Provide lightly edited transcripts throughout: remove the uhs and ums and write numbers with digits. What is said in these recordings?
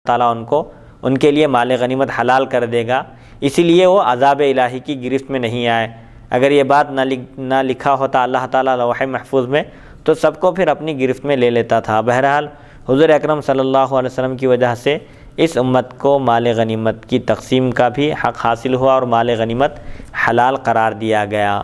تعالیٰ ان کے لیے مال غنیمت حلال کر دے گا، اسی لیے وہ عذاب الہی کی گرفت میں نہیں آئے۔ اگر یہ بات نہ لکھا ہوتا اللہ تعالیٰ لوح محفوظ میں تو سب کو پھر اپنی گرفت میں لے لیتا تھا۔ بہرحال حضور اکرم صلی اللہ علیہ وسلم کی وجہ سے اس امت کو مال غنیمت کی تقسیم کا بھی حق حاصل ہوا اور مال غنیمت حلال قرار دیا گیا۔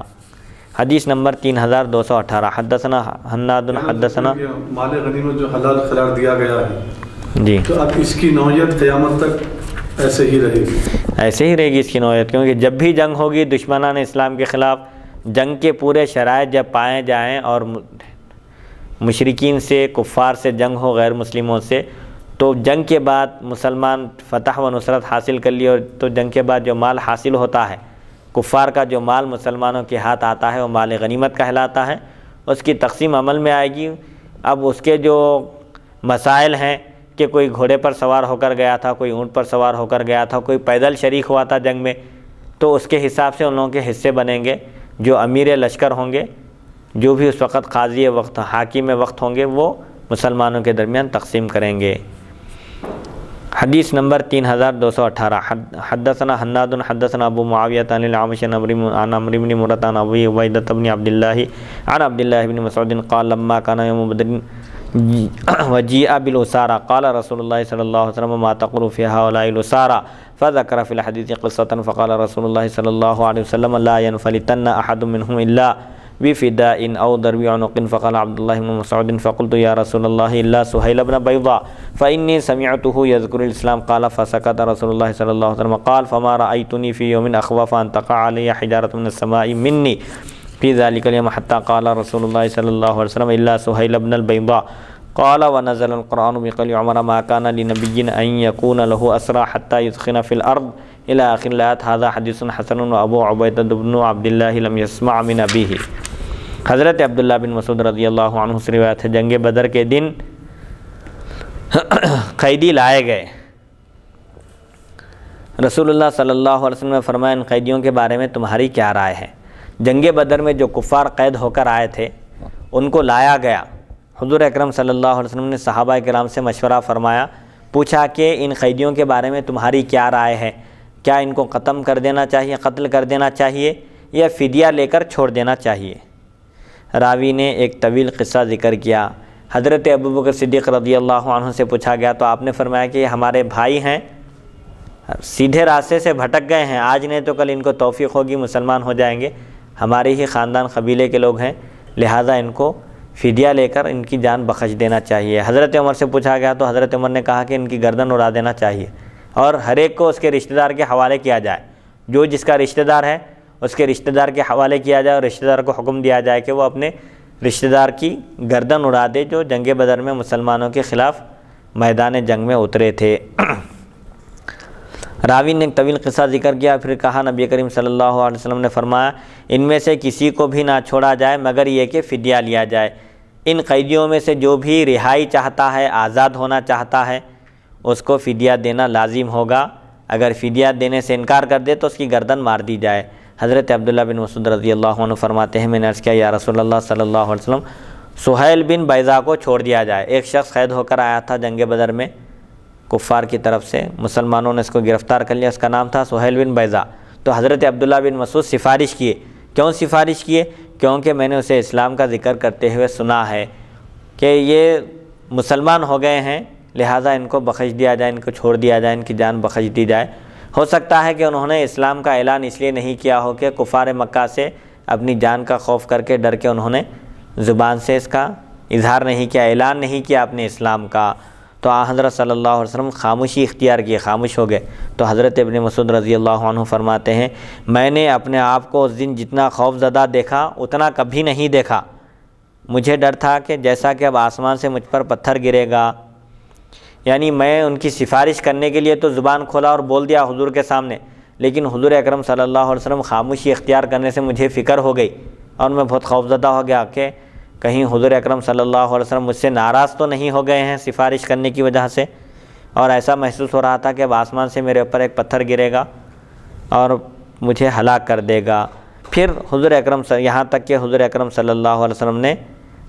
حدیث نمبر 3218 حدثنا حناد حدثنا مال غنیمت جو حلال قرار دیا گیا ہے جی، تو اب اس کی نوعیت قیامت تک ایسے ہی رہے گی؟ ایسے ہی رہے گی اس کی نوعیت، کیونکہ جب بھی جنگ ہوگی دشمنان اسلام کے خلاف، جنگ کے پورے شرائط جب پائے جائیں اور مشرکین سے، کفار سے جنگ ہو، غیر مسلموں سے، تو جنگ کے بعد مسلمان فتح و نصرت حاصل کر لی، اور تو جنگ کے بعد جو مال حاصل ہوتا ہے، کفار کا جو مال مسلمانوں کے ہاتھ آتا ہے وہ مال غنیمت کہلاتا ہے، اس کی تقسیم عمل میں آئے گی۔ اب اس کے جو مسائل ہیں کہ کوئی گھوڑے پر سوار ہو کر گیا تھا، کوئی اونٹ پر سوار ہو کر گیا تھا، کوئی پیدل شریک ہوا تھا جنگ میں، تو اس کے حساب سے ان لوگوں کے حصے بنیں گے۔ جو امیر لشکر ہوں گے، جو بھی اس وقت قاضی وقت، حاکم وقت ہوں گے، وہ مسلمانوں کے درمیان تقسیم کریں گے۔ حدیث نمبر 3218 حدثنا حناد حدثنا ابو معاویہ عن الاعمش عن عمرو بن مرۃ عن ابی عبیدۃ بن عبد اللہ عن عبد اللہ بن مسعود قال لما كان يوم بدر وجيء بالأسارى قال رسول الله صلى الله عليه وسلم ما تقول في هؤلاء الأسارى فذكر في الحديث قصة فقال رسول الله صلى الله عليه وسلم لا ينفلتن أحد منهم إلا بفداء أو ضرب عنق فقال عبد الله بن مسعود فقلت يا رسول الله إلا سهيل بن بيضاء فإني سمعته يذكر الإسلام قال فسكت رسول الله صلى الله عليه وسلم قال فما رأيتني في يوم أخوف أن تقع علي حجارة من السماء مني في ذلك اليوم حتى قال رسول الله صلى الله عليه وسلم إلا سهيل بن البيضاء قال ونزل القرآن بقول عمر ما كان لنبي أن يكون له أسرى حتى يثخن في الأرض إلى آخر الآيات هذا حديث حسن وأبو عبيدة بن عبد الله لم يسمع من أبيه۔ حضرت عبداللہ بن مسعود رضی اللہ عنہ سے روایت ہے، جنگ بدر کے دن قیدی لائے گئے۔ رسول اللہ صلی اللہ علیہ وسلم نے فرمایا ان قیدیوں کے بارے میں تمہاری کیا رائے ہے؟ جنگ بدر میں جو کفار قید ہو کر آئے تھے ان کو لایا گیا۔ حضور اکرم صلی اللہ علیہ وسلم نے صحابہ کرام سے مشورہ فرمایا، پوچھا کہ ان قیدیوں کے بارے میں تمہاری کیا رائے ہے؟ کیا ان کو ختم کر دینا چاہیے، قتل کر دینا چاہیے، یا فدیہ لے کر چھوڑ دینا چاہیے؟ راوی نے ایک طویل قصہ ذکر کیا۔ حضرت ابوبکر صدیق رضی اللہ عنہ سے پوچھا گیا تو آپ نے فرمایا کہ یہ ہمارے بھائی ہیں، سیدھے راستے سے بھٹک گئے ہیں، آج نہیں تو کل ان کو توفیق ہوگی، مسلمان ہو جائیں گے، ہمارے ہی خاندان قبیلے کے لوگ ہیں، لہٰذا ان کو فدیہ لے کر ان کی جان بخش دینا چاہیے۔ حضرت عمر سے پوچھا گیا تو حضرت عمر نے کہا کہ ان کی گردن اڑا دینا چاہیے اور ہر ایک کو اس کے رشتہ دار کے حوالے کیا جائے، جو جس کا رشتہ دار ہے اس کے رشتہ دار کے حوالے کیا جائے، اور رشتہ دار کو حکم دیا جائے کہ وہ اپنے رشتہ دار کی گردن اڑا دے جو جنگ بدر میں مسلمانوں کے خلاف میدان جنگ میں اترے تھے۔ راوی نے ایک طویل قصہ ذکر کیا، پھر کہا نبی کریم صلی اللہ علیہ وسلم نے فرمایا ان میں سے کسی کو بھی نہ چھوڑا جائے مگر یہ کہ فدیہ لیا جائے۔ ان قیدیوں میں سے جو بھی رہائی چاہتا ہے، آزاد ہونا چاہتا ہے، اس کو فدیہ دینا لازم ہوگا، اگر فدیہ دینے سے انکار کر دے تو اس کی گردن مار دی جائے۔ حضرت عبداللہ بن مسعود رضی اللہ عنہ فرماتے ہیں میں نے عرض کیا یا رسول اللہ صلی اللہ علیہ وسلم سہیل بن بیضاء کو چھوڑ دیا جائے۔ ایک شخص قید ہو کر آیا تھا جنگ بدر میں کفار کی طرف سے، مسلمانوں نے اس کو گرفتار کر لیا، اس کا نام تھا سہیل بن بیضاء۔ تو حضرت عبداللہ بن مسعود سفارش کیے، کیوں سفارش کیے؟ کیونکہ میں نے اسے اسلام کا ذکر کرتے ہوئے سنا ہے کہ یہ مسلمان ہو گئے ہیں، لہٰذا ان کو بخش دیا جائے، ان کو چھوڑ دیا جائے، ان کی جان بخش دی جائے۔ ہو سکتا ہے کہ انہوں نے اسلام کا اعلان اس لیے نہیں کیا ہو کہ کفار مکہ سے اپنی جان کا خوف کر کے ڈر کے انہوں نے زبان سے اس کا اظہار نہیں کیا، اعلان نہیں کیا اپنے اسلام کا۔ تو حضرت صلی اللہ علیہ وسلم خاموشی اختیار کیے، خاموش ہو گئے۔ تو حضرت ابن مسعود رضی اللہ عنہ فرماتے ہیں میں نے اپنے آپ کو اس دن جتنا خوف زدہ دیکھا اتنا کبھی نہیں دیکھا۔ مجھے ڈر تھا کہ جیسا کہ اب آسمان سے مجھ پر پتھر گرے گا، یعنی میں ان کی سفارش کرنے کے لیے تو زبان کھولا اور بول دیا حضور کے سامنے، لیکن حضور اکرم صلی اللہ علیہ وسلم خاموشی اختیار کرنے سے مجھے فکر ہو گئی اور میں بہت خوفزدہ ہو گیا کہ کہیں حضور اکرم صلی اللہ علیہ وسلم مجھ سے ناراض تو نہیں ہو گئے ہیں سفارش کرنے کی وجہ سے، اور ایسا محسوس ہو رہا تھا کہ اب آسمان سے میرے اوپر ایک پتھر گرے گا اور مجھے ہلاک کر دے گا۔ پھر حضور اکرم یہاں تک کہ حضور اکرم صلی اللہ علیہ وسلم نے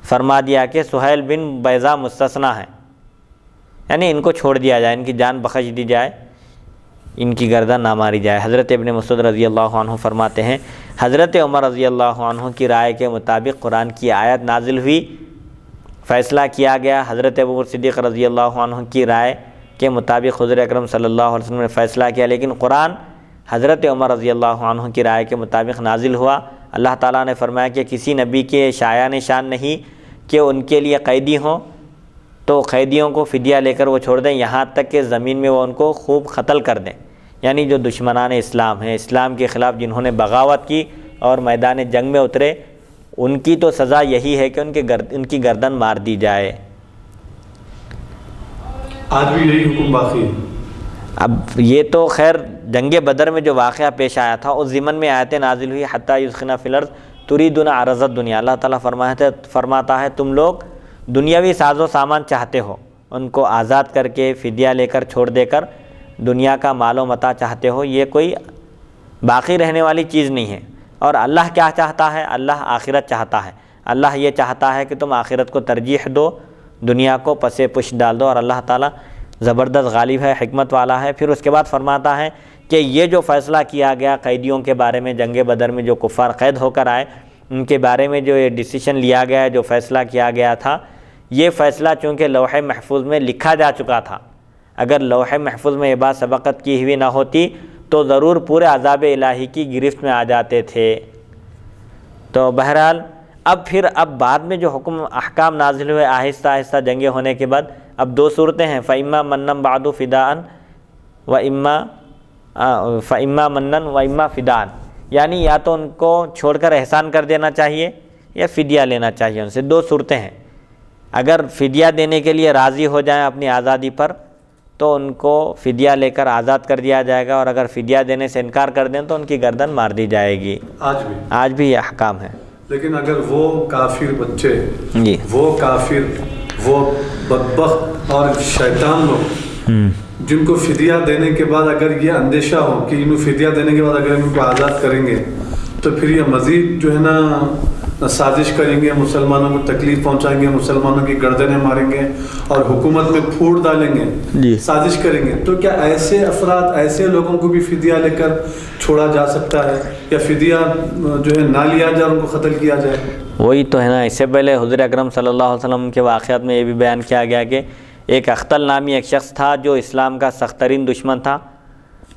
فرما دیا کہ سہیل بن بیضاء مستثنیٰ ہے، یعنی ان کو چھوڑ دیا جائے، ان کی جان بخش دی جائے، ان کی گردن نہ ماری جائے۔ حضرت ابن مسعود رضی اللہ عنہ فرماتے ہیں حضرت عمر رضی اللہ عنہ کی رائے کے مطابق قرآن کی آیت نازل ہوئی، فیصلہ کیا گیا۔ حضرت ابوبکر صدیق رضی اللہ عنہ کی رائے کے مطابق حضور اکرم صلی اللہ علیہ وسلم نے فیصلہ کیا، لیکن قرآن حضرت عمر رضی اللہ عنہ کی رائے کے مطابق نازل ہوا۔ اللہ تعالیٰ نے فرمایا کہ کسی نبی کے شایان نشان نہیں کہ ان کے لیے قیدی ہوں تو قیدیوں کو فدیہ لے کر وہ چھوڑ دیں، یہاں تک کہ زمین میں وہ ان کو خوب قتل کر دیں۔ یعنی جو دشمنان اسلام ہیں، اسلام کے خلاف جنہوں نے بغاوت کی اور میدان جنگ میں اترے، ان کی تو سزا یہی ہے کہ ان کی گردن مار دی جائے۔ آج بھی یہی حکم باقی ہے؟ اب یہ تو خیر جنگ بدر میں جو واقعہ پیش آیا تھا اس ضمن میں آیتیں نازل ہوئی حتی یثخن فی الارض تریدون عرض الدنیا۔ اللہ تعالیٰ فرماتا ہے تم لوگ دنیاوی ساز و سامان چاہتے ہو، ان کو آزاد کر کے فدیہ لے کر چھوڑ دے کر دنیا کا مال و متاع چاہتے ہو، یہ کوئی باقی رہنے والی چیز نہیں ہے۔ اور اللہ کیا چاہتا ہے؟ اللہ آخرت چاہتا ہے۔ اللہ یہ چاہتا ہے کہ تم آخرت کو ترجیح دو، دنیا کو پسے پش ڈال دو، اور اللہ تعالیٰ زبردست غالب ہے، حکمت والا ہے۔ پھر اس کے بعد فرماتا ہے کہ یہ جو فیصلہ کیا گیا قیدیوں کے بارے میں، جنگ بدر میں جو کفار قید ہو کر آئے ان کے بارے میں جو یہ ڈیسیشن لیا گیا، جو فیصلہ کیا گیا تھا، یہ فیصلہ چونکہ لوح محفوظ میں لکھا جا چکا تھا، اگر لوح محفوظ میں یہ بات سبقت کی ہوئی نہ ہوتی تو ضرور پورے عذاب الہی کی گرفت میں آ جاتے تھے۔ تو بہرحال اب بعد میں جو حکم احکام نازل ہوئے آہستہ آہستہ جنگیں ہونے کے بعد، اب دو صورتیں ہیں، فَإِمَّا مَنًّا بَعْدُ فِدَاءً فَإِمَّا مَنًّا وَإِمَّا فِدَاءً، یعنی یا تو ان کو چھوڑ کر احسان کر دینا چاہیے یا فدیہ لینا چاہیے ان سے۔ دو صورتیں ہیں، اگر فدیہ دینے کے لیے راضی ہو جائیں اپنی آزادی پر تو ان کو فدیہ لے کر آزاد کر دیا جائے گا، اور اگر فدیہ دینے سے انکار کر دیں تو ان کی گردن مار دی جائے گی۔ آج بھی یہ احکام ہے۔ لیکن اگر وہ کافر بچے، جی وہ کافر، وہ بدبخت اور شیطان لوگ جن کو فدیہ دینے کے بعد اگر یہ اندیشہ ہو کہ انہوں فدیہ دینے کے بعد اگر ان کو آزاد کریں گے تو پھر یہ مزید جو ہے نا سازش کریں گے، مسلمانوں کو تکلیف پہنچائیں گے، مسلمانوں کی گردنیں ماریں گے اور حکومت میں پھوٹ ڈالیں گے، سازش کریں گے، تو کیا ایسے افراد، ایسے لوگوں کو بھی فدیہ لے کر چھوڑا جا سکتا ہے یا فدیہ جو ہے نہ لیا جائے، ان کو قتل کیا جائے؟ وہی تو ہے نا، اس سے پہلے حضور اکرم صلی اللہ علیہ وسلم کے واقعات میں یہ بھی بیان کیا گیا کہ ایک اختل نامی ایک شخص تھا جو اسلام کا سخت ترین دشمن تھا۔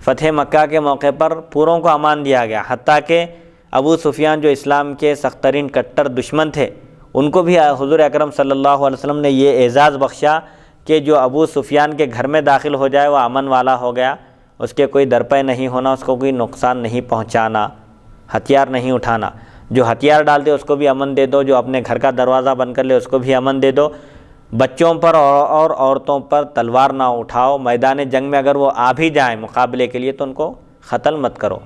فتح مکہ کے موقع پر پوروں کو امان دیا گیا، حتیٰ کہ ابو سفیان جو اسلام کے سخت ترین کٹر دشمن تھے ان کو بھی حضور اکرم صلی اللہ علیہ وسلم نے یہ اعزاز بخشا کہ جو ابو سفیان کے گھر میں داخل ہو جائے وہ امن والا ہو گیا، اس کے کوئی درپے نہیں ہونا، اس کو کوئی نقصان نہیں پہنچانا، ہتھیار نہیں اٹھانا، جو ہتھیار ڈال دے اس کو بھی امن دے دو، جو اپنے گھر کا دروازہ بند کر لے اس کو بھی امن دے دو، بچوں پر اور عورتوں پر تلوار نہ اٹھاؤ، میدان جنگ میں اگر وہ آ بھی جائیں مقابلے کے لیے تو ان کو قتل مت کرو،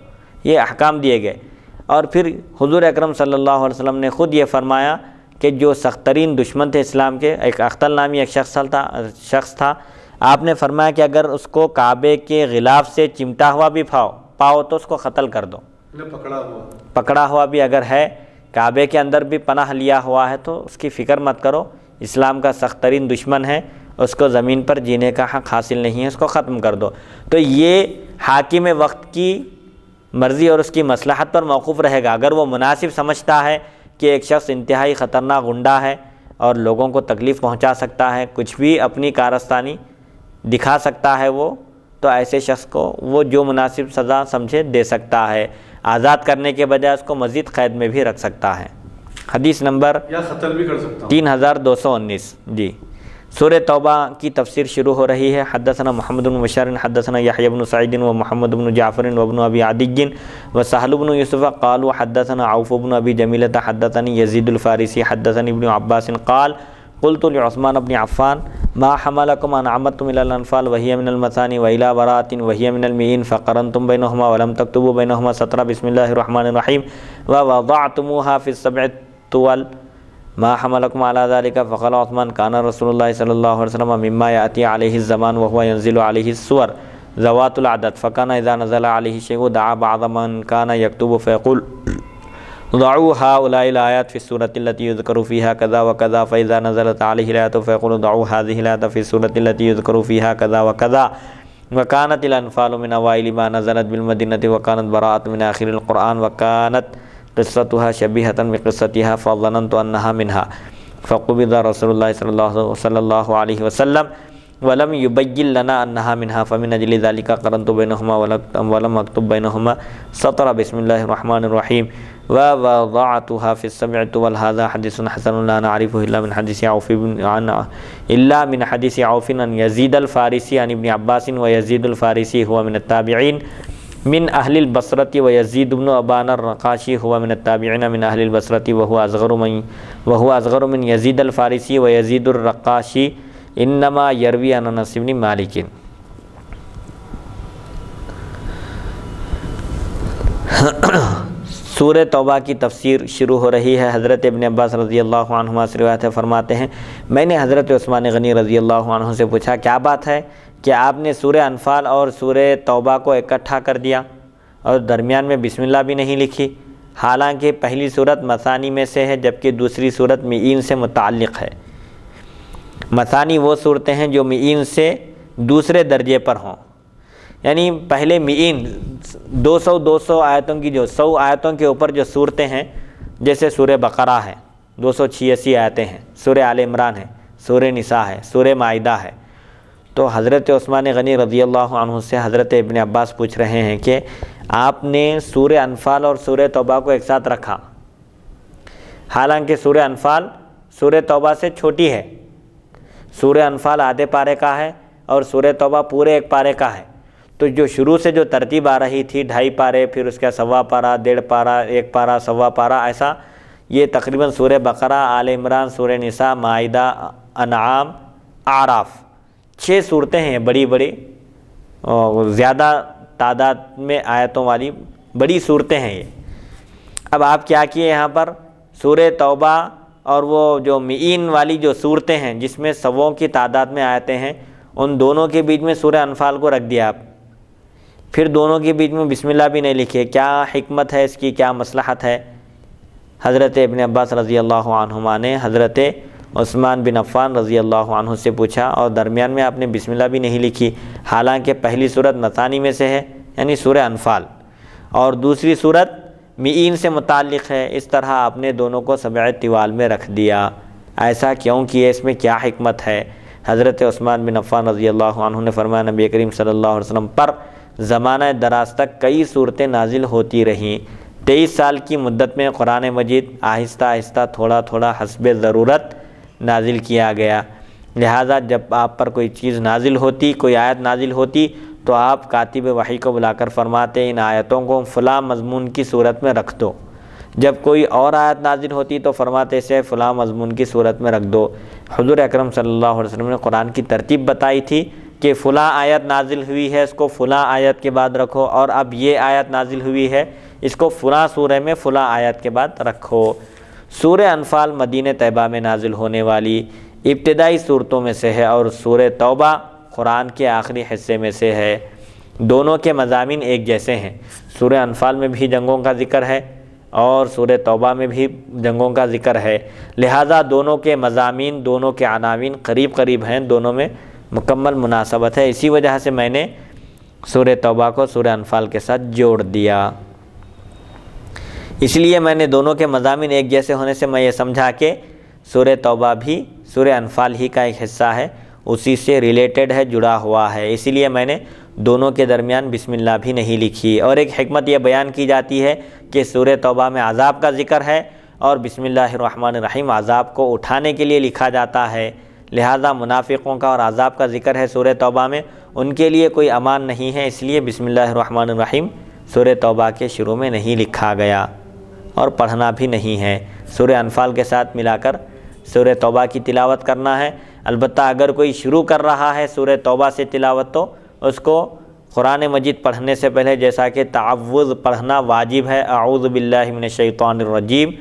یہ احکام دیے گئے۔ اور پھر حضور اکرم صلی اللہ علیہ وسلم نے خود یہ فرمایا کہ جو سخت ترین دشمن تھے اسلام کے، ایک اختل نامی ایک شخص تھا، آپ نے فرمایا کہ اگر اس کو کعبے کے غلاف سے چمٹا ہوا بھی پاؤ تو اس کو قتل کر دو، پکڑا ہوا بھی اگر ہے، کعبے کے اندر بھی پناہ لیا ہوا ہے تو اس کی فکر مت کرو، اسلام کا سخت ترین دشمن ہے، اس کو زمین پر جینے کا حق حاصل نہیں ہے، اس کو ختم کر دو۔ تو یہ حاکم وقت کی مرضی اور اس کی مصلحت پر موقوف رہے گا۔ اگر وہ مناسب سمجھتا ہے کہ ایک شخص انتہائی خطرناک غنڈہ ہے اور لوگوں کو تکلیف پہنچا سکتا ہے، کچھ بھی اپنی کارستانی دکھا سکتا ہے وہ، تو ایسے شخص کو وہ جو مناسب سزا سمجھے دے سکتا ہے، آزاد کرنے کے بجائے اس کو مزید قید میں بھی رکھ سکتا ہے۔ حدیث نمبر یا قتل بھی کر سکتا ہوں۔ 3219 جی، سورہ توبہ کی تفسیر شروع ہو رہی ہے۔ حدثنا محمد بن بشار حدثنا یحیی بن سعید و محمد بن جعفر و ابن ابی عدی و سہل بن یوسف قالوا حدثنا عوف بن ابی جمیلۃ حدثنی یزید الفارسی حدثنی ابن عباس قال قلت لعثمان بن عفان ما حملكم ان عمدتم الى الانفال وهي من المثاني والى براءة وهي من المئين فقرنتم بينهما ولم تكتبوا بينهما سطرا بسم الله الرحمن الرحيم ووضعتموها في السبع الطول ما حملكم على ذلك فقال عثمان كان رسول الله صلى الله عليه وسلم مما يأتي عليه الزمان وهو ينزل عليه السور ذوات العدد فكان إذا نزل عليه شيء دعا بعض من كان يكتب فيقول ضعوا هؤلاء الآيات في السورة التي يذكر فيها كذا وكذا فإذا نزلت عليه الآيات فيقول ضعوا هذه الآيات في السورة التي يذكر فيها كذا وكذا وكانت الأنفال من أوائل ما نزلت بالمدينة وكانت براءة من آخر القرآن وكانت قصتها شبيهة بقصتها فظننت أنها منها فقبض رسول الله صلى الله عليه وسلم ولم يبين لنا أنها منها فمن أجل ذلك قرنت بينهما ولم أكتب بينهما سطر بسم الله الرحمن الرحيم ووضعتها في السبعة وهذا حديث حسن لا نعرفه إلا من حديث عوف عن يزيد الفارسي عن ابن عباس ويزيد الفارسي هو من التابعين من أهل البصرة ويزيد بن أبان الرقاشي هو من التابعين من أهل البصرة وهو أصغر من يزيد الفارسي ويزيد الرقاشي انما یروی عن انس بن مالک۔ سورہ توبہ کی تفسیر شروع ہو رہی ہے۔ حضرت ابن عباس رضی اللہ عنہما سے روایت ہے، فرماتے ہیں میں نے حضرت عثمان غنی رضی اللہ عنہ سے پوچھا کیا بات ہے کہ آپ نے سورہ انفال اور سورہ توبہ کو اکٹھا کر دیا اور درمیان میں بسم اللہ بھی نہیں لکھی، حالانکہ پہلی صورت مثانی میں سے ہے جبکہ دوسری صورت مئین سے متعلق ہے۔ مثانی وہ صورتیں ہیں جو مئین سے دوسرے درجے پر ہوں، یعنی پہلے مئین 200 آیتوں کی جو 100 آیتوں کے اوپر جو صورتیں ہیں، جیسے سورہ بقرہ ہے 286 آیتیں ہیں، سورہ آل عمران ہے، سورہ نساء ہے، سورہ مائدہ ہے۔ تو حضرت عثمان غنی رضی اللہ عنہ سے حضرت ابن عباس پوچھ رہے ہیں کہ آپ نے سورہ انفال اور سورہ توبہ کو ایک ساتھ رکھا، حالانکہ سورہ انفال سورہ توبہ سے چھوٹی ہے۔ سورہ انفال آدھے پارے کا ہے اور سورہ توبہ پورے ایک پارے کا ہے، تو جو شروع سے جو ترتیب آ رہی تھی 2.5 پارے، پھر اس کا 1.25 پارہ، 1.5 پارہ، 1 پارہ، 1.25 پارہ، ایسا یہ تقریباً سورہ بقرہ، آل عمران، سورہ نساء، مائدہ، انعام، اعراف 6 صورتیں ہیں، بڑی بڑی زیادہ تعداد میں آیتوں والی بڑی صورتیں ہیں یہ۔ اب آپ کیا کیے یہاں پر سورہ توبہ اور وہ جو مئین والی جو صورتیں ہیں جس میں 100 کی تعداد میں آیتیں ہیں، ان دونوں کے بیچ میں سورہ انفال کو رکھ دیا آپ، پھر دونوں کے بیچ میں بسم اللہ بھی نہیں لکھے۔ کیا حکمت ہے اس کی، کیا مصلحت ہے؟ حضرت ابن عباس رضی اللہ عنہما نے حضرت عثمان بن عفان رضی اللہ عنہ سے پوچھا اور درمیان میں آپ نے بسم اللہ بھی نہیں لکھی، حالانکہ پہلی صورت مثانی میں سے ہے یعنی سورہ انفال اور دوسری صورت مئین سے متعلق ہے، اس طرح آپ نے دونوں کو سبع طوال میں رکھ دیا، ایسا کیوں کیا؟ اس میں کیا حکمت ہے؟ حضرت عثمان بن عفان رضی اللہ عنہ نے فرمایا نبی کریم صلی اللہ علیہ وسلم پر زمانہ دراز تک کئی صورتیں نازل ہوتی رہیں، 23 سال کی مدت میں قرآن مجید آہستہ آہستہ تھوڑا تھوڑا حسب ضرورت نازل کیا گیا، لہٰذا جب آپ پر کوئی چیز نازل ہوتی، کوئی آیت نازل ہوتی تو آپ کاتب وحی کو بلا کر فرماتے ان آیتوں کو فلاں مضمون کی صورت میں رکھ دو، جب کوئی اور آیت نازل ہوتی تو فرماتے اسے فلاں مضمون کی صورت میں رکھ دو۔ حضور اکرم صلی اللہ علیہ وسلم نے قرآن کی ترتیب بتائی تھی کہ فلاں آیت نازل ہوئی ہے اس کو فلاں آیت کے بعد رکھو، اور اب یہ آیت نازل ہوئی ہے اس کو فلاں سورہ میں فلاں آیت کے بعد رکھو۔ سورہ انفال مدینہ طیبہ میں نازل ہونے والی ابتدائی صورتوں میں سے ہے اور سورہ توبہ قرآن کے آخری حصے میں سے ہے، دونوں کے مضامین ایک جیسے ہیں۔ سورہ انفال میں بھی جنگوں کا ذکر ہے اور سورہ توبہ میں بھی جنگوں کا ذکر ہے، لہٰذا دونوں کے مضامین، دونوں کے عناوین قریب قریب ہیں، دونوں میں مکمل مناسبت ہے، اسی وجہ سے میں نے سورہ توبہ کو سورہ انفال کے ساتھ جوڑ دیا۔ اس لیے میں نے دونوں کے مضامین ایک جیسے ہونے سے میں یہ سمجھا کہ سورہ توبہ بھی سورہ انفال ہی کا ایک حصہ ہے، اسی سے ریلیٹڈ ہے، جڑا ہوا ہے، اسی لیے میں نے دونوں کے درمیان بسم اللہ بھی نہیں لکھی۔ اور ایک حکمت یہ بیان کی جاتی ہے کہ سورہ توبہ میں عذاب کا ذکر ہے اور بسم اللہ الرحمن الرحیم عذاب کو اٹھانے کے لیے لکھا جاتا ہے، لہذا منافقوں کا اور عذاب کا ذکر ہے سورہ توبہ میں، ان کے لیے کوئی امان نہیں ہے، اس لیے بسم اللہ الرحمن الرحیم سورہ توبہ کے شروع میں نہیں لکھا گیا اور پڑھنا بھی نہیں ہے۔ سورہ انفال کے ساتھ ملا کر سورہ توبہ کی تلاوت کرنا ہے، البتہ اگر کوئی شروع کر رہا ہے سورہ توبہ سے تلاوت تو اس کو قرآن مجید پڑھنے سے پہلے جیسا کہ تعوذ پڑھنا واجب ہے، اعوذ باللہ من الشیطان الرجیم،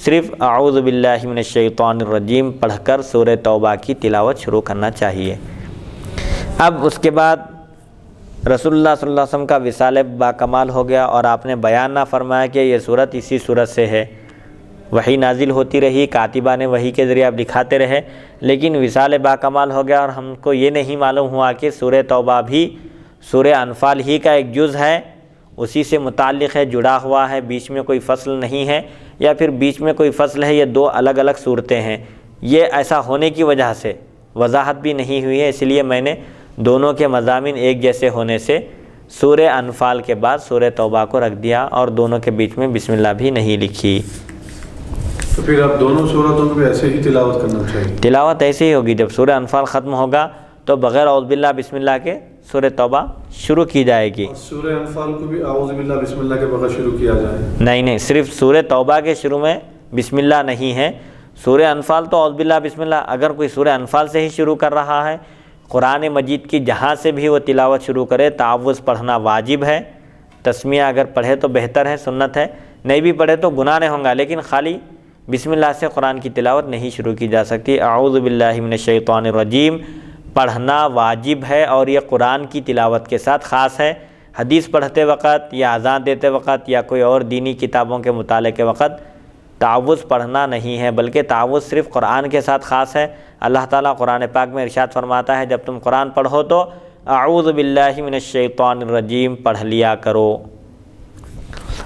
صرف اعوذ باللہ من الشیطان الرجیم پڑھ کر سورہ توبہ کی تلاوت شروع کرنا چاہیے۔ اب اس کے بعد رسول اللہ صلی اللہ علیہ وسلم کا وصال باکمال ہو گیا اور آپ نے بیان نہ فرمایا کہ یہ صورت اسی صورت سے ہے، وحی نازل ہوتی رہی، کاتبہ نے وحی کے ذریعے آپ دکھاتے رہے، لیکن وصال باکمال ہو گیا اور ہم کو یہ نہیں معلوم ہوا کہ سورہ توبہ بھی سورہ انفال ہی کا ایک جز ہے، اسی سے متعلق ہے، جڑا ہوا ہے، بیچ میں کوئی فصل نہیں ہے، یا پھر بیچ میں کوئی فصل ہے، یہ دو الگ الگ صورتیں ہیں۔ یہ ایسا ہونے کی وجہ سے وضاحت بھی نہیں ہوئی ہے، اس لیے میں نے دونوں کے مضامین ایک جیسے ہونے سے سورہ انفال کے بعد سورہ توبہ کو رکھ دیا اور دونوں کے بیچ میں بسم اللہ بھی نہیں لکھی۔ تو پھر اب دونوں صورتوں کو بھی ایسے ہی تلاوت کرنا چاہیے؟ تلاوت ایسے ہی ہوگی، جب سورہ انفال ختم ہوگا تو بغیر اعوذ باللہ بسم اللہ کے سورہ توبہ شروع کی جائے گی۔ سورہ انفال کو بھی اعوذ باللہ بسم اللہ کے بغیر شروع کیا جائے؟ نہیں، صرف سورہ توبہ کے شروع میں بسم اللہ نہیں ہے، سورہ انفال تو اعوذ باللہ بسم اللہ، اگر کوئی سورہ انفال سے ہی شروع کر رہا ہے، قرآن مجید کی جہاں سے بھی وہ تلاوت شروع کرے، تعوذ پڑھنا واجب ہے، تسمیہ اگر پڑھے تو بہتر ہے، سنت ہے، نہیں بھی پڑھے تو گناہ نہیں ہوگا، لیکن خالی بسم اللہ سے قرآن کی تلاوت نہیں شروع کی جا سکتی۔ اعوذ باللہ من الشیطان الرجیم پڑھنا واجب ہے، اور یہ قرآن کی تلاوت کے ساتھ خاص ہے، حدیث پڑھتے وقت یا اذان دیتے وقت یا کوئی اور دینی کتابوں کے مطالعے کے وقت تعوذ پڑھنا نہیں ہے، بلکہ تعوذ صرف قرآن کے ساتھ خاص ہے۔ اللہ تعالیٰ قرآن پاک میں ارشاد فرماتا ہے جب تم قرآن پڑھو تو اعوذ باللہ من الشیطان الرجیم پڑھ لیا کرو۔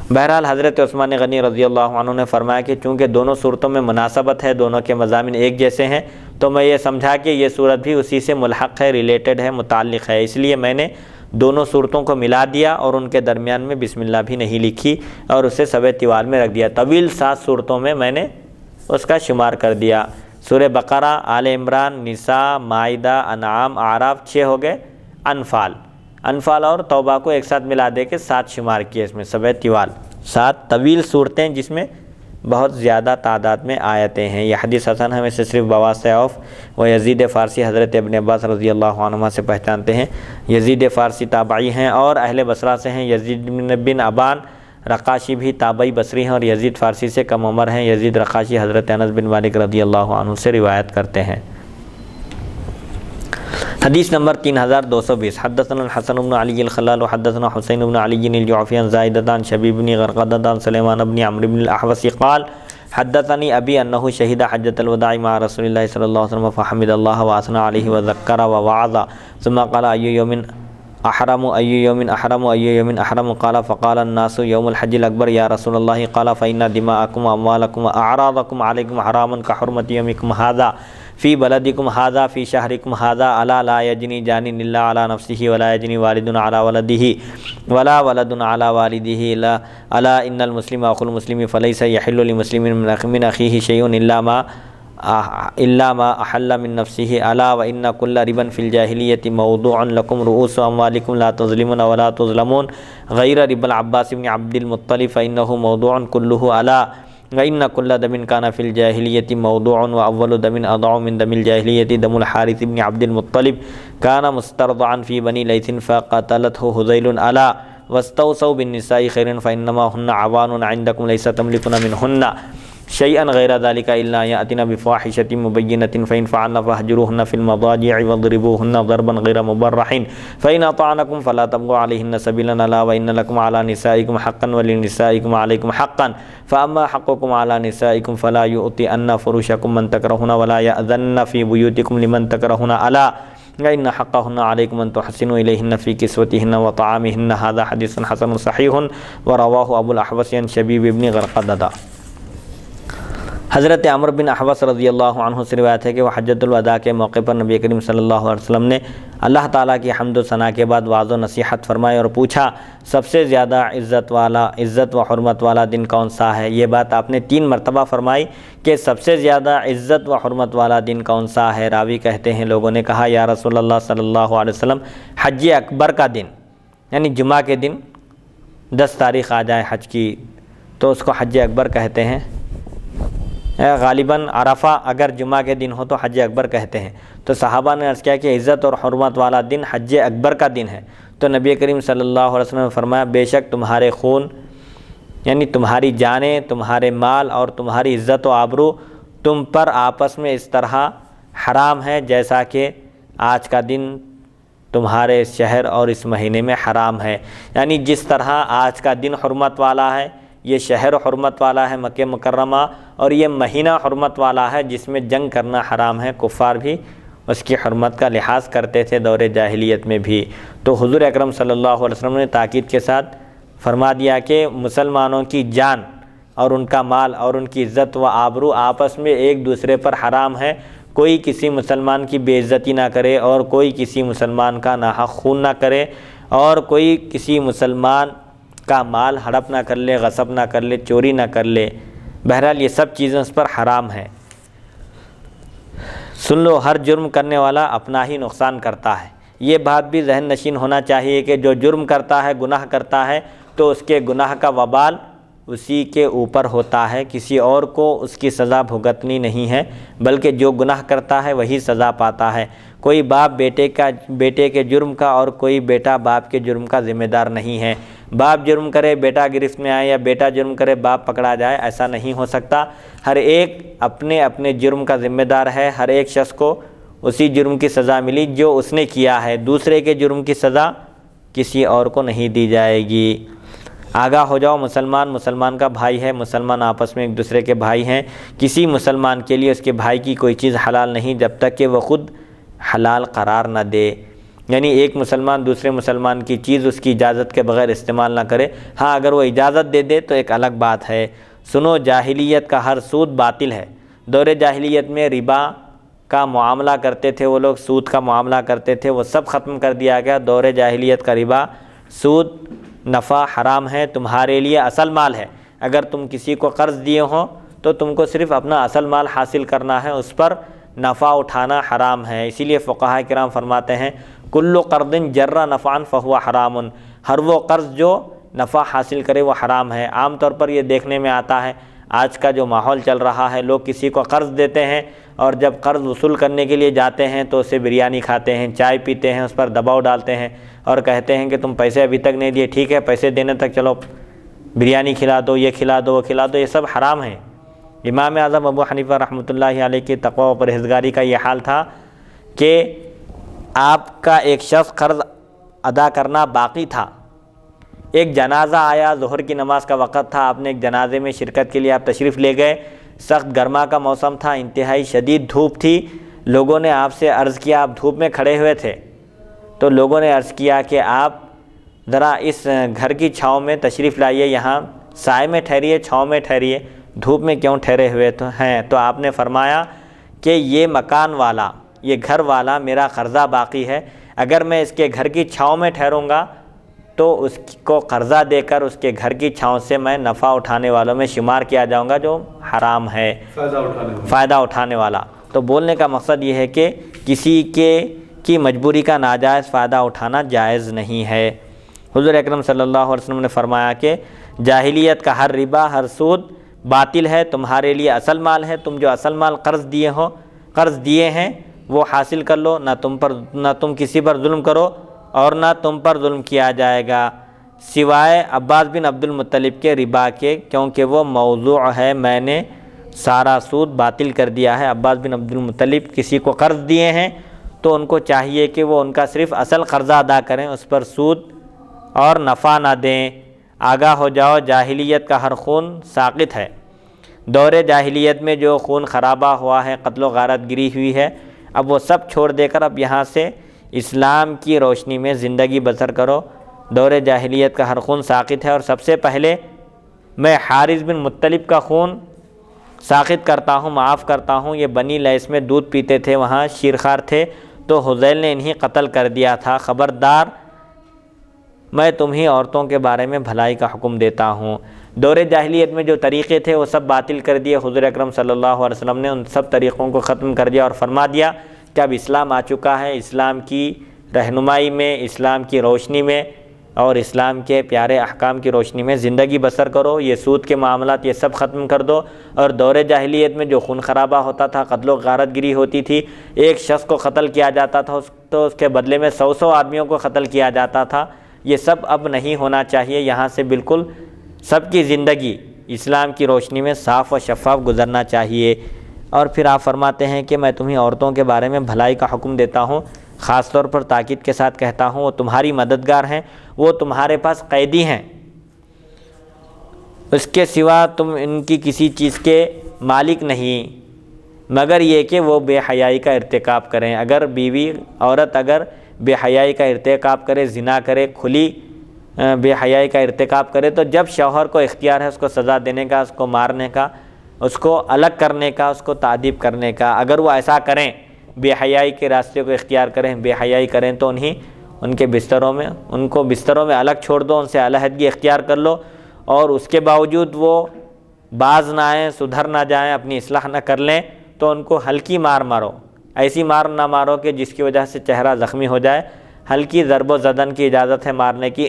بہرحال حضرت عثمان غنی رضی اللہ عنہ نے فرمایا کہ چونکہ دونوں صورتوں میں مناسبت ہے، دونوں کے مضامین ایک جیسے ہیں، تو میں یہ سمجھا کہ یہ صورت بھی اسی سے ملحق ہے، ریلیٹڈ ہے، متعلق ہے، اس لیے میں نے دونوں صورتوں کو ملا دیا اور ان کے درمیان میں بسم اللہ بھی نہیں لکھی اور اسے سبع طوال میں رکھ دیا۔ طویل 7 صورتوں میں میں نے اس کا شمار کر دیا۔ سورہ بقرہ، آل عمران، نساء، مائدہ، انعام، اعراف 6 ہو گئے، انفال اور توبہ کو ایک ساتھ ملا دے کے 7 شمار کیے، اس میں سبع طوال 7 طویل صورتیں جس میں بہت زیادہ تعداد میں آیتیں ہیں۔ یہ حدیث حسن ہم اسے صرف بواسطہ عوف و یزید فارسی حضرت ابن عباس رضی اللہ عنہما سے پہچانتے ہیں۔ یزید فارسی تابعی ہیں اور اہل بصرہ سے ہیں۔ یزید بن ابان رقاشی بھی تابعی بصری ہیں اور یزید فارسی سے کم عمر ہیں۔ یزید رقاشی حضرت انس بن مالک رضی اللہ عنہ سے روایت کرتے ہیں۔ حدیث نمبر 3220 حدثنا الحسن بن علی الخلال وحدثنا حسین بن علی الجعفی عن زائدة عن شبیب بن غرقدة عن سلیمان بن عمرو بن الاحوص قال حدثني ابی انه شهد حجۃ الوداع مع رسول اللہ صلی اللہ علیہ وسلم فحمد اللہ واثنى علیہ وذکر ووعظ ثم قال ای یوم احرم ای یوم احرم ای یوم احرم قال فقال الناس یوم الحج الاکبر یا رسول اللہ قال فإن دماءکم واموالکم واعراضکم علیکم حرام كحرمة یومکم هذا فی بلدکم هذا فی شہرکم هذا الا لا یجنی جان الا علی نفسه ولا یجنی والد علی ولده ولا ولد علی والده الا ان المسلم اخو المسلم فلیس یحل لمسلم من اخیه شیء الا ما احل من نفسه الا وان كل ربا في الجاهلیة موضوع لكم رؤوس اموالکم لا تظلمون ولا تظلمون غیر ربا العباس بن عبد المطلب فانه موضوع كله الا وَإِنَّ كُلَّ دَمٍ كَانَ فِي الْجَاهِلِيَّةِ مَوْضُوعٌ وَأَوَّلُ دَمٍ أَضَعُ مِنْ دَمِ الْجَاهِلِيَّةِ دَمُ الْحَارِثِ بْنِ عَبْدِ الْمُطَّلِبِ كَانَ مُسْتَرْضَعًا فِي بَنِي لَيْثٍ فَقَتَلَتْهُ هُذَيْلٌ أَلَا وَاسْتَوْصَوْا بِالنِّسَاءِ خَيْرًا فَإِنَّمَا هُنَّ عَوَانٌ عِنْدَكُمْ لَيْسَ تَمْلِكُونَ مِنْهُنَّ شيئا غير ذلك إلا يأتين بفاحشة مبينة فإن فعلن فاهجروهن في المضاجع واضربوهن ضربا غير مبرح فإن أطعنكم فلا تبغوا عليهن سبيلا ألا وإن لكم على نسائكم حقا ولنسائكم عليكم حقا فأما حقكم على نسائكم فلا يؤتين فروشكم من تكرهون ولا يأذن في بيوتكم لمن تكرهون ألا وإن حقهن عليكم أن تحسنوا إليهن في كسوتهن وطعامهن هذا حديث حسن صحيح ورواه أبو الأحوص عن شبيب بن غرقدة۔ حضرت عمرو بن احوص رضی اللہ عنہ سے روایت ہے کہ وہ حجۃ الوداع کے موقع پر نبی کریم صلی اللہ علیہ وسلم نے اللہ تعالیٰ کی حمد و ثنا کے بعد وعظ و نصیحت فرمائی اور پوچھا سب سے زیادہ عزت و حرمت والا دن کون سا ہے؟ یہ بات آپ نے 3 مرتبہ فرمائی کہ سب سے زیادہ عزت و حرمت والا دن کون سا ہے؟ راوی کہتے ہیں لوگوں نے کہا یا رسول اللہ صلی اللہ علیہ وسلم حج اکبر کا دن، یعنی جمعہ کے دن 10 تاریخ آ جائے حج کی تو اس کو حج اکبر کہتے ہیں۔ غالباً عرفہ اگر جمعہ کے دن ہو تو حج اکبر کہتے ہیں۔ تو صحابہ نے عرض کیا کہ عزت اور حرمت والا دن حج اکبر کا دن ہے، تو نبی کریم صلی اللہ علیہ وسلم نے فرمایا بے شک تمہارے خون یعنی تمہاری جانیں، تمہارے مال اور تمہاری عزت و آبرو تم پر آپس میں اس طرح حرام ہے جیسا کہ آج کا دن تمہارے اس شہر اور اس مہینے میں حرام ہے۔ یعنی جس طرح آج کا دن حرمت والا ہے، یہ شہر حرمت والا ہے مکہ مکرمہ، اور یہ مہینہ حرمت والا ہے جس میں جنگ کرنا حرام ہے، کفار بھی اس کی حرمت کا لحاظ کرتے تھے دور جاہلیت میں بھی۔ تو حضور اکرم صلی اللہ علیہ وسلم نے تاکید کے ساتھ فرما دیا کہ مسلمانوں کی جان اور ان کا مال اور ان کی عزت و آبرو آپس میں ایک دوسرے پر حرام ہے۔ کوئی کسی مسلمان کی بے عزتی نہ کرے اور کوئی کسی مسلمان کا ناحق خون نہ کرے اور کوئی کسی مسلمان کا مال ہڑپ نہ کر لے، غصب نہ کر لے، چوری نہ کر لے۔ بہرحال یہ سب چیزیں اس پر حرام ہیں۔ سن لو، ہر جرم کرنے والا اپنا ہی نقصان کرتا ہے۔ یہ بات بھی ذہن نشین ہونا چاہیے کہ جو جرم کرتا ہے، گناہ کرتا ہے، تو اس کے گناہ کا وبال اسی کے اوپر ہوتا ہے، کسی اور کو اس کی سزا بھگتنی نہیں ہے، بلکہ جو گناہ کرتا ہے وہی سزا پاتا ہے۔ کوئی باپ بیٹے کے جرم کا اور کوئی بیٹا باپ کے جرم کا ذمہ دار نہیں ہے۔ باپ جرم کرے بیٹا گرفت میں آئے، یا بیٹا جرم کرے باپ پکڑا جائے، ایسا نہیں ہو سکتا۔ ہر ایک اپنے اپنے جرم کا ذمہ دار ہے۔ ہر ایک شخص کو اسی جرم کی سزا ملی جو اس نے کیا ہے، دوسرے کے جرم کی سزا کسی اور کو نہیں دی جائے گی۔ آگاہ ہو جاؤ، مسلمان کا بھائی ہے، مسلمان آپس میں ایک دوسرے کے بھائی ہیں۔ کسی مسلمان کے لیے اس کے بھائی کی کوئی چیز حلال نہیں جب تک کہ وہ خود حلال قرار نہ دے، یعنی ایک مسلمان دوسرے مسلمان کی چیز اس کی اجازت کے بغیر استعمال نہ کرے۔ ہاں اگر وہ اجازت دے دے تو ایک الگ بات ہے۔ سنو، جاہلیت کا ہر سود باطل ہے۔ دور جاہلیت میں ربا کا معاملہ کرتے تھے وہ لوگ، سود کا معاملہ کرتے تھے، وہ سب ختم کر دیا گیا۔ دور جاہلیت کا ربا، سود، نفع حرام ہے، تمہارے لیے اصل مال ہے۔ اگر تم کسی کو قرض دیے ہو تو تم کو صرف اپنا اصل مال حاصل کرنا ہے، اس پر نفع اٹھانا حرام ہے۔ اسی لیے فقہاء کرام فرماتے ہیں کل قرض جر نفعا فہو حرام، ہر وہ قرض جو نفع حاصل کرے وہ حرام ہے۔ عام طور پر یہ دیکھنے میں آتا ہے، آج کا جو ماحول چل رہا ہے، لوگ کسی کو قرض دیتے ہیں اور جب قرض وصول کرنے کے لیے جاتے ہیں تو اسے بریانی کھاتے ہیں، چائے پیتے ہیں، اس پر دباؤ ڈالتے ہیں اور کہتے ہیں کہ تم پیسے ابھی تک نہیں دیے، ٹھیک ہے پیسے دینے تک چلو بریانی کھلا دو، یہ کھلا دو، وہ کھلا دو، یہ سب حرام ہے۔ امام اعظم ابو حنیفہ رحمۃ اللہ علیہ کی تقوی و پرہیزگاری کا یہ حال تھا کہ آپ کا ایک شخص قرض ادا کرنا باقی تھا، ایک جنازہ آیا، ظہر کی نماز کا وقت تھا، آپ نے ایک جنازے میں شرکت کے لیے آپ تشریف لے گئے، سخت گرما کا موسم تھا، انتہائی شدید دھوپ تھی، لوگوں نے آپ سے عرض کیا، آپ دھوپ میں کھڑے ہوئے تھے تو لوگوں نے عرض کیا کہ آپ ذرا اس گھر کی چھاؤں میں تشریف لائیے، یہاں سائے میں ٹھہریے، چھاؤں میں ٹھہریے، دھوپ میں کیوں ٹھہرے ہوئے ہیں؟ تو آپ نے فرمایا کہ یہ مکان والا، یہ گھر والا میرا قرضہ باقی ہے، اگر میں اس کے گھر کی چھاؤں میں ٹھہروں گا تو اس کو قرضہ دے کر اس کے گھر کی چھاؤں سے میں نفع اٹھانے والوں میں شمار کیا جاؤں گا، جو حرام ہے، فائدہ اٹھانے والا۔ تو بولنے کا مقصد یہ ہے کہ کسی کی مجبوری کا ناجائز فائدہ اٹھانا جائز نہیں ہے۔ حضور اکرم صلی اللہ علیہ وسلم نے فرمایا کہ جاہلیت کا ہر ربا، ہر سود باطل ہے، تمہارے لیے اصل مال ہے، تم جو اصل مال قرض دیے ہیں وہ حاصل کر لو، نہ تم کسی پر ظلم کرو اور نہ تم پر ظلم کیا جائے گا، سوائے عباس بن عبد المطلب کے ربا کے، کیونکہ وہ موضوع ہے، میں نے سارا سود باطل کر دیا ہے۔ عباس بن عبد المطلب کسی کو قرض دیے ہیں تو ان کو چاہیے کہ وہ ان کا صرف اصل قرضہ ادا کریں، اس پر سود اور نفع نہ دیں۔ آگاہ ہو جاؤ، جاہلیت کا ہر خون ساقط ہے۔ دور جاہلیت میں جو خون خرابہ ہوا ہے، قتل و غارت گری ہوئی ہے، اب وہ سب چھوڑ دے کر اب یہاں سے اسلام کی روشنی میں زندگی بسر کرو۔ دور جاہلیت کا ہر خون ساقط ہے، اور سب سے پہلے میں حارث بن مطلب کا خون ساقط کرتا ہوں، معاف کرتا ہوں۔ یہ بنی لیث میں دودھ پیتے تھے، وہاں شیرخوار تھے، تو حذیل نے انہیں قتل کر دیا تھا۔ خبردار، میں تمہیں عورتوں کے بارے میں بھلائی کا حکم دیتا ہوں۔ دور جاہلیت میں جو طریقے تھے وہ سب باطل کر دیے، حضور اکرم صلی اللہ علیہ وسلم نے ان سب طریقوں کو ختم کر دیا اور فرما دیا کہ اب اسلام آ چکا ہے، اسلام کی رہنمائی میں، اسلام کی روشنی میں اور اسلام کے پیارے احکام کی روشنی میں زندگی بسر کرو۔ یہ سود کے معاملات یہ سب ختم کر دو۔ اور دور جاہلیت میں جو خون خرابہ ہوتا تھا، قتل و غارت گری ہوتی تھی، ایک شخص کو قتل کیا جاتا تھا تو اس کے بدلے میں 100 آدمیوں کو قتل کیا جاتا تھا، یہ سب اب نہیں ہونا چاہیے۔ یہاں سے بالکل سب کی زندگی اسلام کی روشنی میں صاف و شفاف گزرنا چاہیے۔ اور پھر آپ فرماتے ہیں کہ میں تمہیں عورتوں کے بارے میں بھلائی کا حکم دیتا ہوں۔ خاص طور پر تاکید کے ساتھ کہتا ہوں، وہ تمہاری مددگار ہیں، وہ تمہارے پاس قیدی ہیں، اس کے سوا تم ان کی کسی چیز کے مالک نہیں، مگر یہ کہ وہ بے حیائی کا ارتکاب کریں۔ اگر بیوی عورت اگر بے حیائی کا ارتکاب کرے، زنا کرے، کھلی بے حیائی کا ارتکاب کرے، تو جب شوہر کو اختیار ہے اس کو سزا دینے کا، اس کو مارنے کا، اس کو الگ کرنے کا، اس کو تعذیب کرنے کا، اگر وہ ایسا کریں، بے حیائی کے راستے کو اختیار کریں، بے حیائی کریں، تو ان کے بستروں میں، ان کو بستروں میں الگ چھوڑ دو، ان سے علیحدگی اختیار کر لو، اور اس کے باوجود وہ باز نہ آئیں، سدھر نہ جائیں، اپنی اصلاح نہ کر لیں، تو ان کو ہلکی مار مارو، ایسی مار نہ مارو کہ جس کی وجہ سے چہرہ زخمی ہو جائے، ہلکی ضرب و زدن کی اجازت ہے مارنے کی۔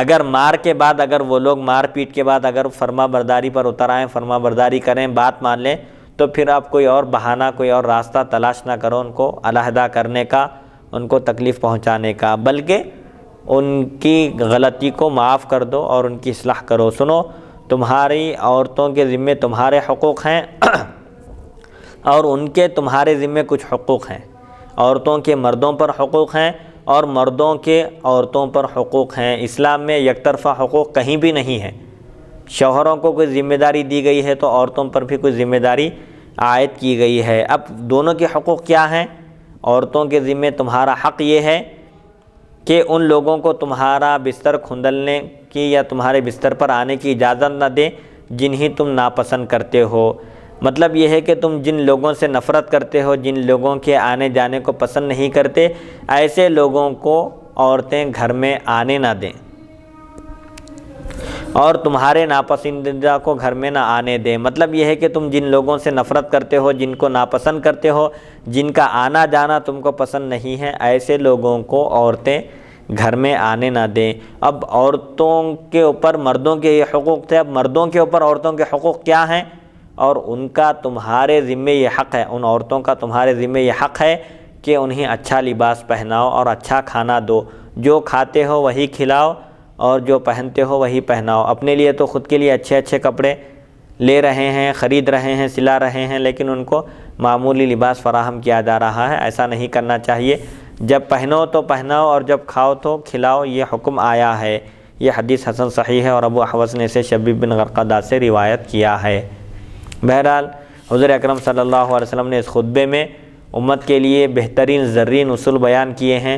اگر مار کے بعد، اگر وہ لوگ مار پیٹ کے بعد اگر فرما برداری پر اتر آئیں، فرما برداری کریں، بات مان لیں، تو پھر آپ کوئی اور بہانہ، کوئی اور راستہ تلاش نہ کرو ان کو علیحدہ کرنے کا، ان کو تکلیف پہنچانے کا، بلکہ ان کی غلطی کو معاف کر دو اور ان کی اصلاح کرو۔ سنو، تمہاری عورتوں کے ذمے تمہارے حقوق ہیں اور ان کے تمہارے ذمے کچھ حقوق ہیں، عورتوں کے مردوں پر حقوق ہیں اور مردوں کے عورتوں پر حقوق ہیں۔ اسلام میں یک طرفہ حقوق کہیں بھی نہیں ہے، شوہروں کو کوئی ذمہ داری دی گئی ہے تو عورتوں پر بھی کوئی ذمہ داری عائد کی گئی ہے۔ اب دونوں کے حقوق کیا ہیں؟ عورتوں کے ذمے تمہارا حق یہ ہے کہ ان لوگوں کو تمہارا بستر کھندلنے کی یا تمہارے بستر پر آنے کی اجازت نہ دیں جنہیں تم ناپسند کرتے ہو۔ مطلب یہ ہے کہ تم جن لوگوں سے نفرت کرتے ہو، جن لوگوں کے آنے جانے کو پسند نہیں کرتے، ایسے لوگوں کو عورتیں گھر میں آنے نہ دیں، اور تمہارے ناپسندیدہ کو گھر میں نہ آنے دیں۔ مطلب یہ ہے کہ تم جن لوگوں سے نفرت کرتے ہو، جن کو ناپسند کرتے ہو، جن کا آنا جانا تم کو پسند نہیں ہے، ایسے لوگوں کو عورتیں گھر میں آنے نہ دیں۔ اب عورتوں کے اوپر مردوں کے یہ حقوق تھے، اب مردوں کے اوپر عورتوں کے حقوق کیا ہیں؟ اور ان کا تمہارے ذمے یہ حق ہے، ان عورتوں کا تمہارے ذمے یہ حق ہے کہ انہیں اچھا لباس پہناؤ اور اچھا کھانا دو، جو کھاتے ہو وہی کھلاؤ اور جو پہنتے ہو وہی پہناؤ۔ اپنے لیے تو خود کے لیے اچھے اچھے کپڑے لے رہے ہیں، خرید رہے ہیں، سلا رہے ہیں، لیکن ان کو معمولی لباس فراہم کیا جا رہا ہے، ایسا نہیں کرنا چاہیے۔ جب پہنو تو پہناؤ اور جب کھاؤ تو کھلاؤ، یہ حکم آیا ہے۔ یہ حدیث حسن صحیح ہے اور ابو احوص نے اسے شبیب بن غرقدہ سے روایت کیا ہے۔ بہرحال حضور اکرم صلی اللہ علیہ وسلم نے اس خطبے میں امت کے لیے بہترین زرین اصول بیان کیے ہیں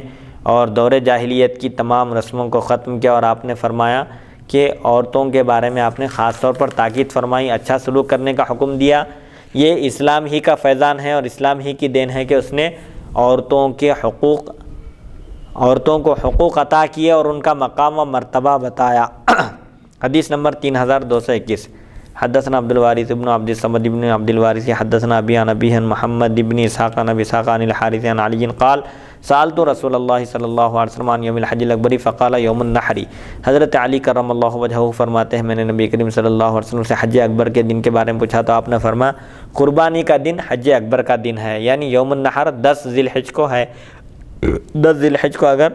اور دور جاہلیت کی تمام رسموں کو ختم کیا، اور آپ نے فرمایا کہ عورتوں کے بارے میں آپ نے خاص طور پر تاکید فرمائی، اچھا سلوک کرنے کا حکم دیا۔ یہ اسلام ہی کا فیضان ہے اور اسلام ہی کی دین ہے کہ اس نے عورتوں کو حقوق عطا کیے اور ان کا مقام و مرتبہ بتایا۔ حدیث نمبر 3221، حدثنا عبد الوارث ابن عبد الصمد ابن عبد الوارث حدثنا ابي عن ابي عن محمد ابن اسحاق عن ابي اسحاق عن الحارث عن علي قال سألت رسول الله صلی اللہ علیہ وسلم عن یوم الحج الاکبر فقال یوم النحر۔ حضرت علی کرم اللہ وجہہ فرماتے ہیں میں نے نبی کریم صلی اللہ علیہ وسلم سے حج اکبر کے دن کے بارے میں پوچھا تو آپ نے فرمایا قربانی کا دن حج اکبر کا دن ہے، یعنی یوم النحر 10 ذی الحج کو ہے۔ 10 ذی الحج کو اگر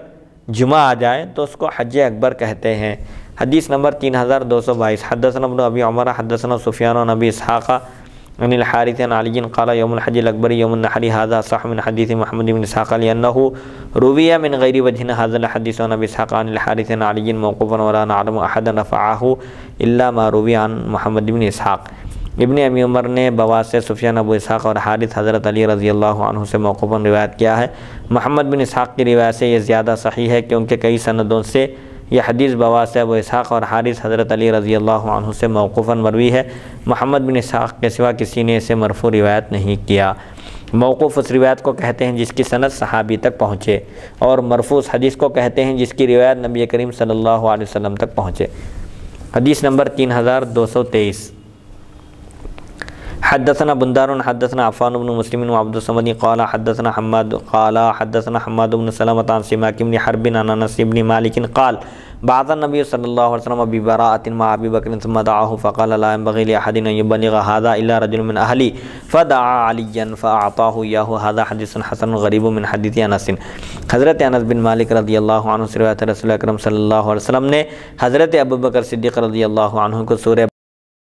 جمعہ آ جائے تو اس کو حج اکبر کہتے ہیں۔ حدیث نمبر 3222، حدثنا ابن ابی عمر حدثنا سفیان عن ابی اسحاق عن الحارث عن علی قال یوم الحج الاکبر یوم النحر هذا صح من حدیث محمد بن اسحاق لانه روی من غیر وجه هذا الحديث عن ابی اسحاق عن الحارث عن علی موقوفا ولا نعلم احدا رفعه الا ما روی عن محمد بن اسحاق۔ ابن ابی عمر نے بواس سے سفیان ابو اسحاق اور حارث حضرت علی رضی اللہ عنہ سے موقوفاً روایت کیا ہے۔ محمد بن اسحاق کی روایت سے یہ زیادہ صحیح ہے کیونکہ کئی سندوں سے یہ حدیث بواس سے ابو اسحاق اور حارث حضرت علی رضی اللہ عنہ سے موقوفاً مروی ہے۔ محمد بن اسحاق کے سوا کسی نے اسے مرفوع روایت نہیں کیا۔ موقوف اس روایت کو کہتے ہیں جس کی سند صحابی تک پہنچے، اور مرفوع اس حدیث کو کہتے ہیں جس کی روایت نبی کریم صلی اللہ علیہ وسلم تک پہنچے۔ حدیث نمبر 3223، حدثنا بندار حدثنا عفان بن مسلم وعبد الصمد قال حدثنا حماد بن سلمة عن سماك بن حرب عن انس بن مالك قال بعث النبي صلی اللہ علیہ وسلم ببراءة مع ابي بكر ثم دعاه فقال لا ينبغي لاحد ان يبلغ هذا الا رجل من اهلي فدعا عليا فاعطاه اياه۔ هذا حدیث حسن غریب من حدیث انس۔ حضرت انس بن مالک رضی اللہ عنہ سے روایت رسول اکرم صلی اللہ علیہ وسلم نے حضرت ابوبکر صدیق رضی اللہ عنہ کو سورہ